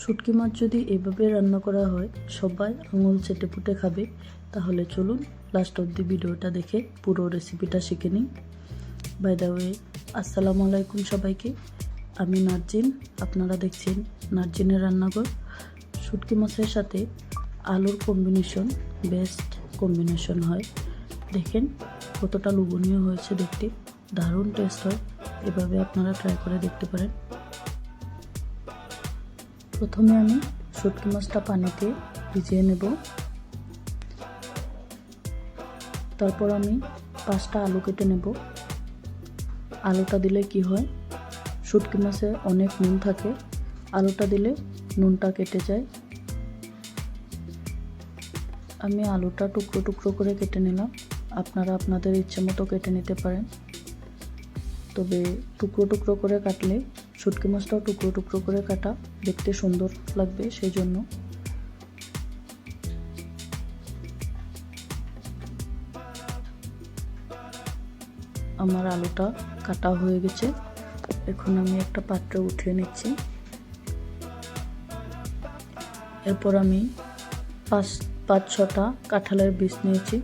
শুটকি মাছ যদি এভাবে রান্না করা হয় সবাই আঙুল চেটেপুটে খাবে। তাহলে চলুন লাস্ট অবধি ভিডিওটা দেখে পুরো রেসিপিটা শিখে নিই। বাই দ্য ওয়ে, আসসালামু আলাইকুম সবাইকে। আমি নার্জিন, আপনারা দেখছেন নার্জিনের রান্নাঘর। শুটকি মাছের সাথে আলুর কম্বিনেশন বেস্ট কম্বিনেশন হয়। দেখেন কতটা লোভনীয় হয়েছে দেখতে, দারুণ টেস্ট হয়। এভাবে আপনারা ট্রাই করে দেখতে পারেন। প্রথমে আমি শুটকি মাছটা পানিতে ভিজিয়ে নেব। তারপর আমি 5টা আলু কেটে নেব। আলুটা দিলে কি হয়, শুটকি মাছে অনেক নুন থাকে, আলুটা দিলে নুনটা কেটে যায়। আমি আলুটা টুকরো টুকরো করে কেটে নিলাম। আপনারা আপনাদের ইচ্ছে মতো কেটে নিতে পারেন, তবে টুকরো টুকরো করে কাটলে শুটকি মাছটাও টুকরো টুকরো করে কাটা দেখতে সুন্দর লাগবে, সেই জন্য। আমার আলুটা কাটা হয়ে গেছে, এখন আমি একটা পাত্রে উঠিয়ে নিচ্ছি। এরপর আমি 5-6টা কাঁঠালের বীজ নিয়েছি,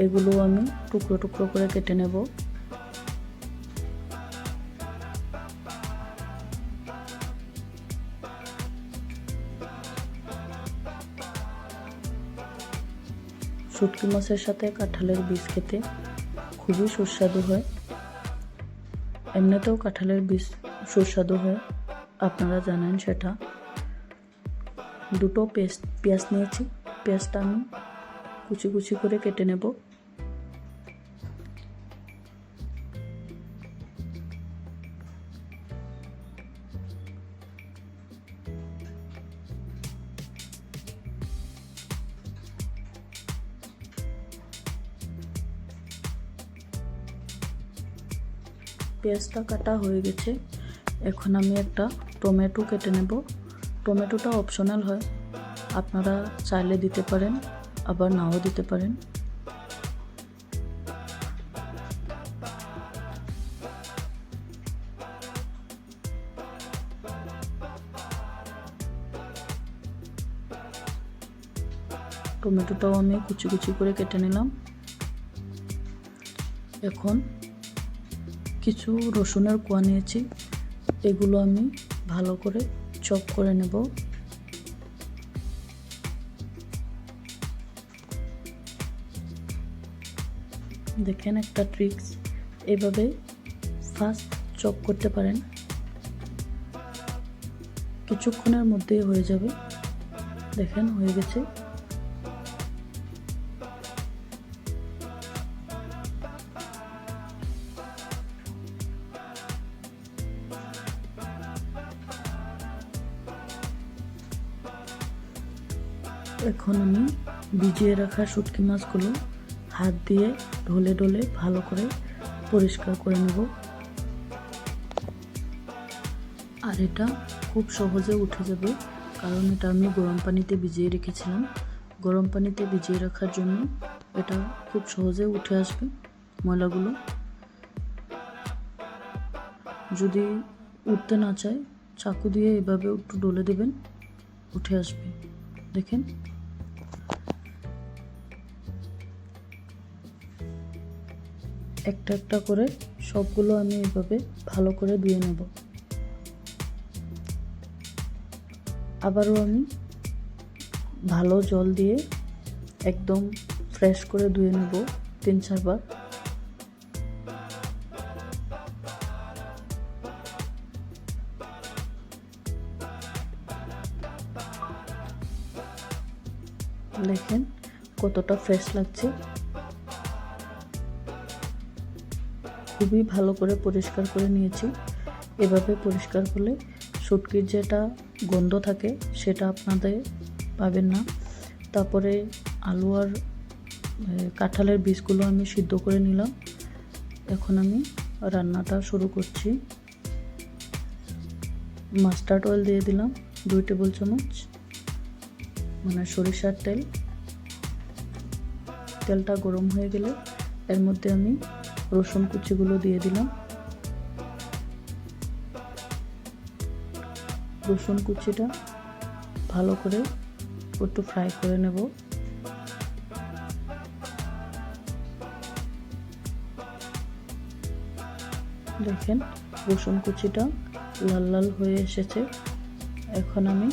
এগুলো আমি টুকরো টুকরো করে কেটে নেব। শুটকি মাছের সাথে কাঁঠালের বীজ খেতে খুবই সুস্বাদু হয়। এমনিতেও কাঁঠালের বীজ সুস্বাদু হয়, আপনারা জানেন সেটা। 2টো পেঁয়াজ নিয়েছি, পেঁয়াজটা আমি কুচি কুচি করে কেটে নেব। পেঁয়াজটা কাটা হয়ে গেছে, এখন আমি একটা টমেটো কেটে নেব। টমেটোটা অপশনাল হয়, আপনারা চাইলে দিতে পারেন, আবার নাও দিতে পারেন। টমেটোটাও আমি কুচি কুচি করে কেটে নিলাম। এখন কিছু রসুনের কোয়া নিয়েছি, এগুলো আমি ভালো করে চপ করে নেব। দেখেন একটা ট্রিক্স, এভাবে ফাস্ট চপ করতে পারেন, কিছুক্ষণের মধ্যেই হয়ে যাবে। দেখেন হয়ে গেছে। এখন আমি ভিজিয়ে রাখা শুটকি মাছগুলো হাত দিয়ে ঢলে ঢলে ভালো করে পরিষ্কার করে নেব। আর এটা খুব সহজে উঠে যাবে, কারণ এটা আমি গরম পানিতে ভিজিয়ে রেখেছিলাম। গরম পানিতে ভিজিয়ে রাখার জন্য এটা খুব সহজে উঠে আসবে ময়লাগুলো। যদি উঠতে না চায়, চাকু দিয়ে এভাবে একটু ডলে দেবেন, উঠে আসবে। দেখেন একটা একটা করে সবগুলো আমি এভাবে ভালো করে ধুয়ে নেব। আবারও আমি ভালো জল দিয়ে একদম ফ্রেশ করে ধুয়ে নেব 3-4 বার। দেখেন কতটা ফ্রেশ লাগছে, খুবই ভালো করে পরিষ্কার করে নিয়েছি। এভাবে পরিষ্কার করলে শুটকির যেটা গন্ধ থাকে সেটা আপনাদের পাবেন না। তারপরে আলু আর কাঁঠালের বীজগুলো আমি সিদ্ধ করে নিলাম। এখন আমি রান্নাটা শুরু করছি। মাস্টার্ড অয়েল দিয়ে দিলাম 2 টেবিল চামচ, মানে সরিষার তেল। তেলটা গরম হয়ে গেলে এর মধ্যে আমি রসুন কুচিগুলো দিয়ে দিলাম। রসুন কুচিটা ভালো করে একটু ফ্রাই করে নেব। দেখেন রসুন কুচিটা লাল লাল হয়ে এসেছে। এখন আমি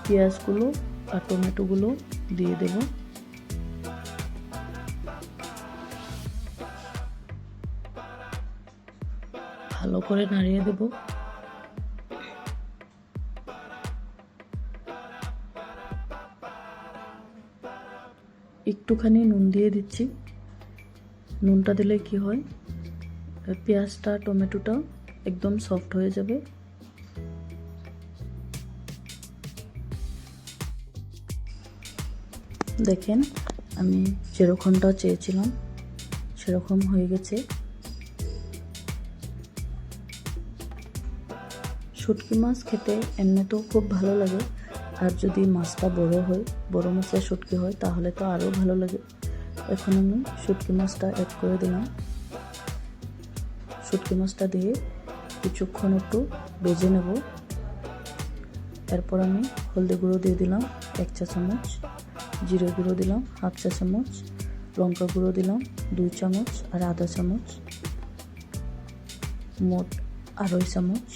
পেঁয়াজগুলো আর টমেটোগুলো দিয়ে দেব। ভালো করে নাড়িয়ে দেব। একটুখানি নুন দিয়ে দিচ্ছি। নুনটা দিলে কি হয়, পেঁয়াজটা টমেটোটা একদম সফট হয়ে যাবে। দেখেন আমি যেরকমটা চেয়েছিলাম সেরকম হয়ে গেছে। শুটকি মাছ খেতে এমনিতেও খুব ভালো লাগে, আর যদি মাছটা বড় হয়, বড় মাছের শুটকি হয়, তাহলে তো আরও ভালো লাগে। এখন আমি শুটকি মাছটা অ্যাড করে দিলাম। শুটকি মাছটা দিয়ে কিছুক্ষণ একটু ভেজে নেব। এরপর আমি হলদি গুঁড়ো দিয়ে দিলাম 1 চা চামচ, জিরে গুঁড়ো দিলাম 1/2 চা চামচ, লঙ্কা গুঁড়ো দিলাম 2 চামচ আর আধা চামচ, মোট 2.5 চামচ।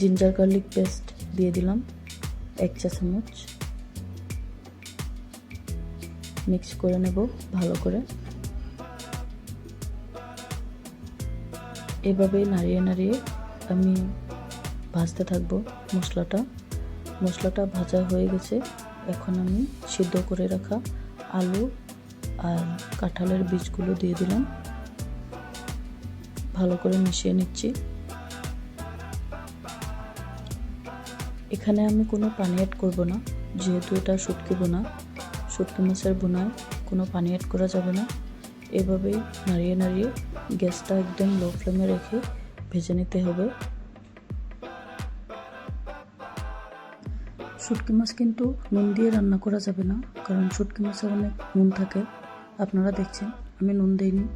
জিঞ্জার গার্লিক পেস্ট দিয়ে দিলাম 1 চা চামচ। মিক্স করে নেব ভালো করে। এভাবেই নাড়িয়ে নাড়িয়ে আমি ভাজতে থাকবো মশলাটা ভাজা হয়ে গেছে। এখন আমি সিদ্ধ করে রাখা আলু আর কাঁঠালের বীজগুলো দিয়ে দিলাম। ভালো করে মিশিয়ে নিচ্ছি। এখানে আমি কোনো পানি অ্যাড করব না, যেহেতু এটা শুটকি মাছের বোনায় কোনো পানি অ্যাড করা যাবে না। এভাবেই নাড়িয়ে নাড়িয়ে গ্যাসটা একদম লো ফ্লেমে রেখে ভেজে নিতে হবে। শুটকি মাছ কিন্তু নুন দিয়ে রান্না করা যাবে না, কারণ শুটকি মাছে অনেক নুন থাকে। আপনারা দেখছেন আমি নুন দিইনি।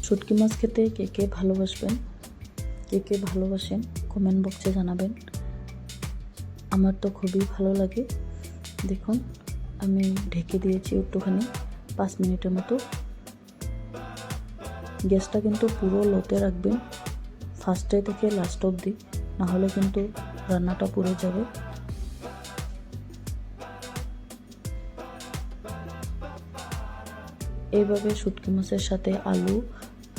শুটকি মাছ খেতে কে কে ভালোবাসেন কমেন্ট বক্সে জানাবেন। আমার তো খুবই ভালো লাগে। দেখুন আমি ঢেকে দিয়েছি একটুখানি 5 মিনিটের মতো। গ্যাসটা কিন্তু পুরো লোতে রাখবেন, ফার্স্টে থেকে লাস্ট অবধি, নাহলে কিন্তু রান্নাটা পুড়ে যাবে। এইভাবে শুটকি মাছের সাথে আলু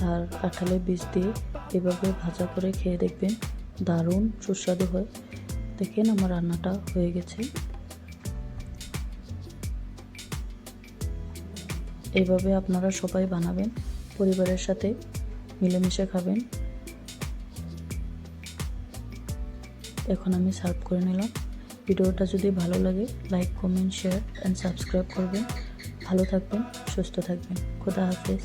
আর কাঁঠালের বীজ দিয়ে এভাবে ভাজা করে খেয়ে দেখবেন, দারুণ সুস্বাদু হয়। দেখেন আমার রান্নাটা হয়ে গেছে। এইভাবে আপনারা সবাই বানাবেন, পরিবারের সাথে মিলেমিশে খাবেন। এখন আমি সার্ভ করে নিলাম। ভিডিওটা যদি ভালো লাগে like, comment, share and subscribe করবেন। ভালো থাকবেন, সুস্থ থাকবেন। খোদা হাফেজ।